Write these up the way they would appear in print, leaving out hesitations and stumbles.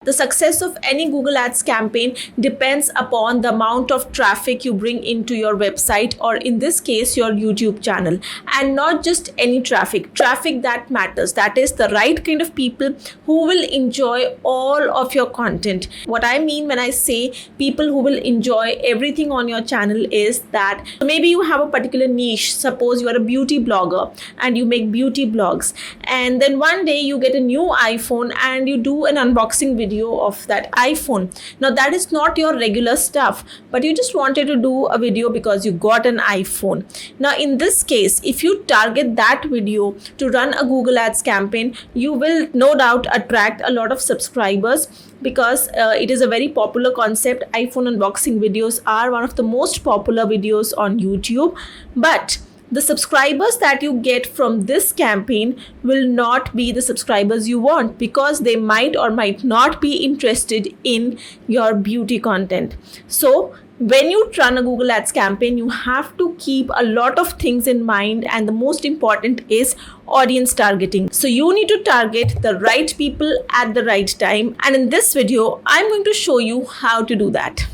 The success of any Google Ads campaign depends upon the amount of traffic you bring into your website, or in this case, your YouTube channel. And not just any traffic that matters. That is the right kind of people who will enjoy all of your content. What I mean when I say people who will enjoy everything on your channel is that maybe you have a particular niche. Suppose you are a beauty blogger and you make beauty blogs, and then one day you get a new iPhone and you do an unboxing video of that iPhone. Now that is not your regular stuff, but you just wanted to do a video because you got an iPhone. Now in this case, if you target that video to run a Google Ads campaign, you will no doubt attract a lot of subscribers, because it is a very popular concept. iPhone unboxing videos are one of the most popular videos on YouTube. But the subscribers that you get from this campaign will not be the subscribers you want, because they might or might not be interested in your beauty content. So when you run a Google Ads campaign, you have to keep a lot of things in mind, and the most important is audience targeting. So you need to target the right people at the right time, and in this video I'm going to show you how to do that.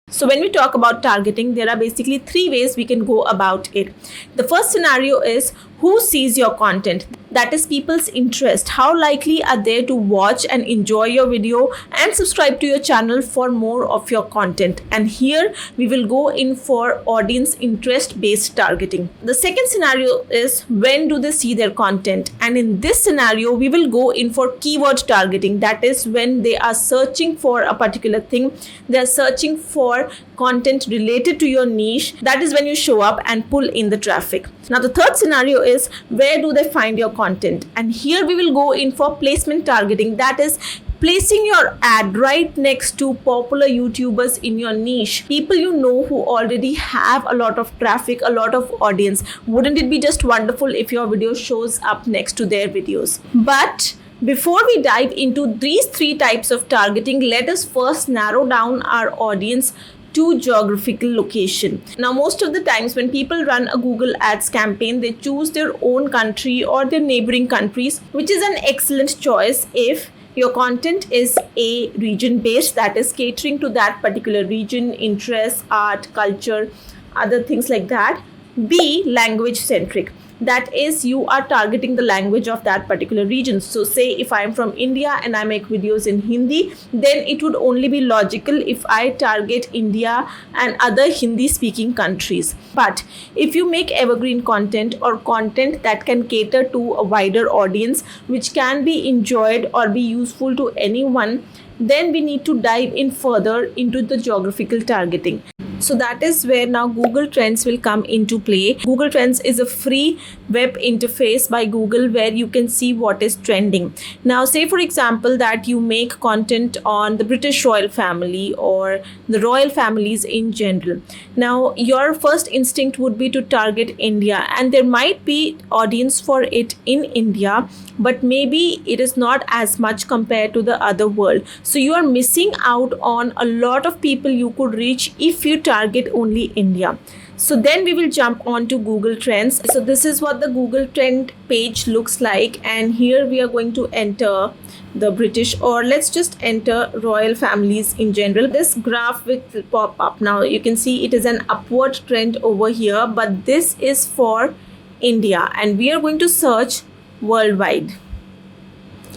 So when we talk about targeting, there are basically 3 ways we can go about it. The first scenario is who sees your content. That is people's interest. How likely are they to watch and enjoy your video and subscribe to your channel for more of your content? And here we will go in for audience interest based targeting. The second scenario is when do they see their content? And in this scenario, we will go in for keyword targeting. That is when they are searching for a particular thing. They are searching for content related to your niche. That is when you show up and pull in the traffic. Now the third scenario is where do they find your content? And here we will go in for placement targeting. That is placing your ad right next to popular YouTubers in your niche, people you know who already have a lot of traffic, a lot of audience. Wouldn't it be just wonderful if your video shows up next to their videos? But before we dive into these 3 types of targeting, let us first narrow down our audience to geographical location. Now most of the times when people run a Google Ads campaign, they choose their own country or their neighboring countries, which is an excellent choice if your content is A, region based, that is catering to that particular region, interests, art, culture, other things like that. B, language centric. That is, you are targeting the language of that particular region. So say if I am from India and I make videos in Hindi, then it would only be logical if I target India and other Hindi speaking countries. But if you make evergreen content or content that can cater to a wider audience, which can be enjoyed or be useful to anyone, then we need to dive in further into the geographical targeting. So that is where now Google Trends will come into play. Google Trends is a free web interface by Google where you can see what is trending. Now say for example that you make content on the British royal family or the royal families in general. Now your first instinct would be to target India, and there might be audience for it in India, but maybe it is not as much compared to the other world. So you are missing out on a lot of people you could reach if you target only India. So then we will jump on to Google Trends. So this is what the Google Trend page looks like, and here we are going to enter the British, or let's just enter royal families in general. This graph will pop up. Now you can see it is an upward trend over here, but this is for India, and we are going to search worldwide.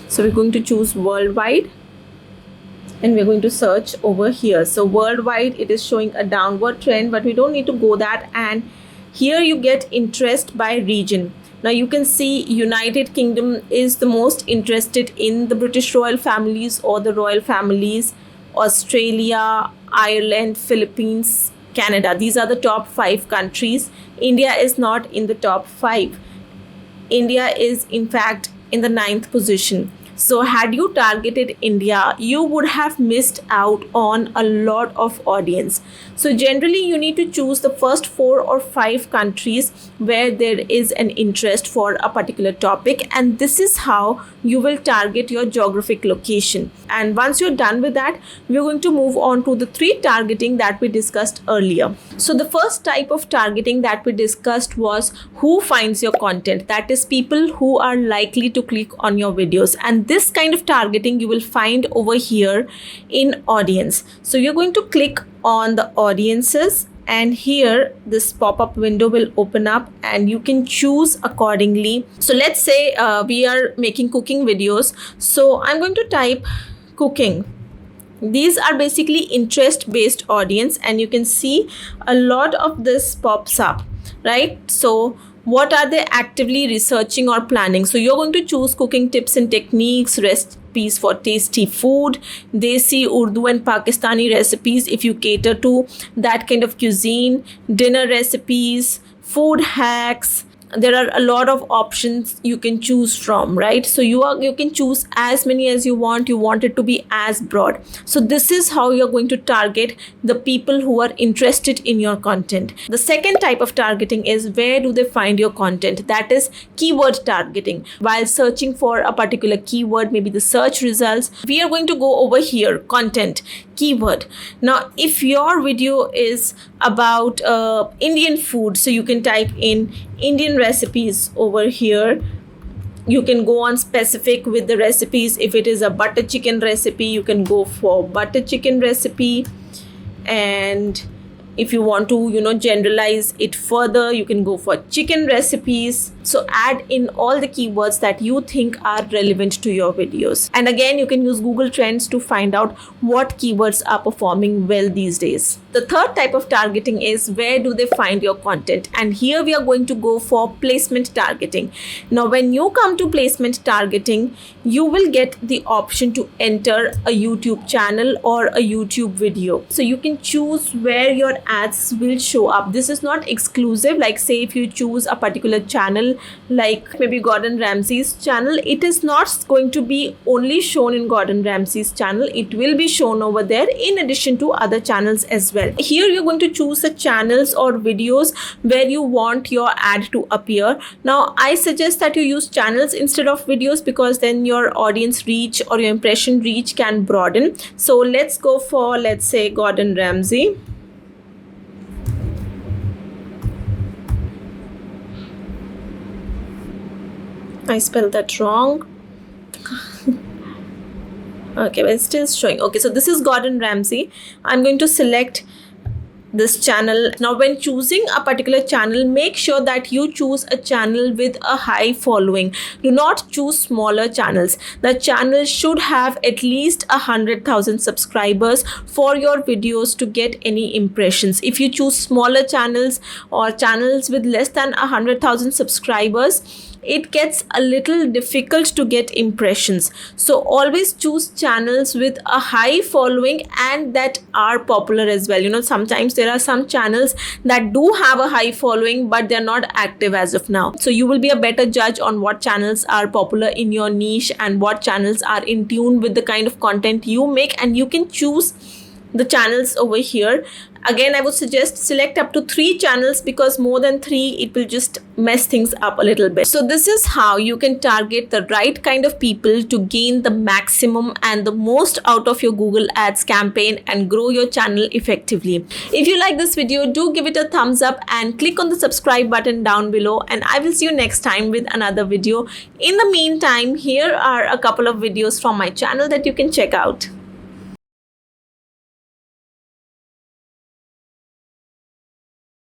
So we're going to choose worldwide, and we're going to search over here. So worldwide, it is showing a downward trend, but we don't need to go that. And here you get interest by region. Now you can see United Kingdom is the most interested in the British royal families or the royal families. Australia, Ireland, Philippines, Canada. These are the top 5 countries. India is not in the top 5. India is in fact in the 9th position. So had you targeted India, you would have missed out on a lot of audience. So generally you need to choose the first 4 or 5 countries where there is an interest for a particular topic, and this is how you will target your geographic location. And once you're done with that, we're going to move on to the 3 targeting that we discussed earlier. So the first type of targeting that we discussed was who finds your content, that is people who are likely to click on your videos, and this kind of targeting you will find over here in audience. So you're going to click on the audiences, and here this pop-up window will open up and you can choose accordingly. So let's say we are making cooking videos, so I'm going to type cooking. These are basically interest based audience, and you can see a lot of this pops up, right? So what are they actively researching or planning? So you're going to choose cooking tips and techniques, recipes for tasty food, Desi, Urdu and Pakistani recipes if you cater to that kind of cuisine, dinner recipes, food hacks. There are a lot of options you can choose from, right? So you can choose as many as you want it to be as broad. So this is how you're going to target the people who are interested in your content. The second type of targeting is where do they find your content, that is keyword targeting. While searching for a particular keyword, maybe the search results, we are going to go over here, content, keyword. Now if your video is about Indian food, so you can type in Indian recipes over here. You can go on specific with the recipes. If it is a butter chicken recipe, you can go for butter chicken recipe, and if you want to generalize it further, you can go for chicken recipes. So add in all the keywords that you think are relevant to your videos. And again, you can use Google Trends to find out what keywords are performing well these days. The third type of targeting is where do they find your content, and here we are going to go for placement targeting. Now when you come to placement targeting, you will get the option to enter a YouTube channel or a YouTube video. So you can choose where your ads will show up. This is not exclusive. Like say if you choose a particular channel like maybe Gordon Ramsay's channel, it is not going to be only shown in Gordon Ramsay's channel. It will be shown over there in addition to other channels as well. Here you're going to choose the channels or videos where you want your ad to appear. Now I suggest that you use channels instead of videos, because then your audience reach or your impression reach can broaden. So let's go for, let's say, Gordon Ramsay. I spelled that wrong. Okay, but it's still showing. Okay, so this is Gordon Ramsay. I'm going to select this channel. Now when choosing a particular channel, make sure that you choose a channel with a high following. Do not choose smaller channels. The channel should have at least 100,000 subscribers for your videos to get any impressions. If you choose smaller channels or channels with less than 100,000 subscribers, it gets a little difficult to get impressions. So always choose channels with a high following and that are popular as well. Sometimes there are some channels that do have a high following but they're not active as of now. So you will be a better judge on what channels are popular in your niche and what channels are in tune with the kind of content you make, and you can choose the channels over here. Again, I would suggest select up to 3 channels, because more than 3, it will just mess things up a little bit. So this is how you can target the right kind of people to gain the maximum and the most out of your Google Ads campaign and grow your channel effectively. If you like this video, do give it a thumbs up and click on the subscribe button down below, and I will see you next time with another video. In the meantime, here are a couple of videos from my channel that you can check out.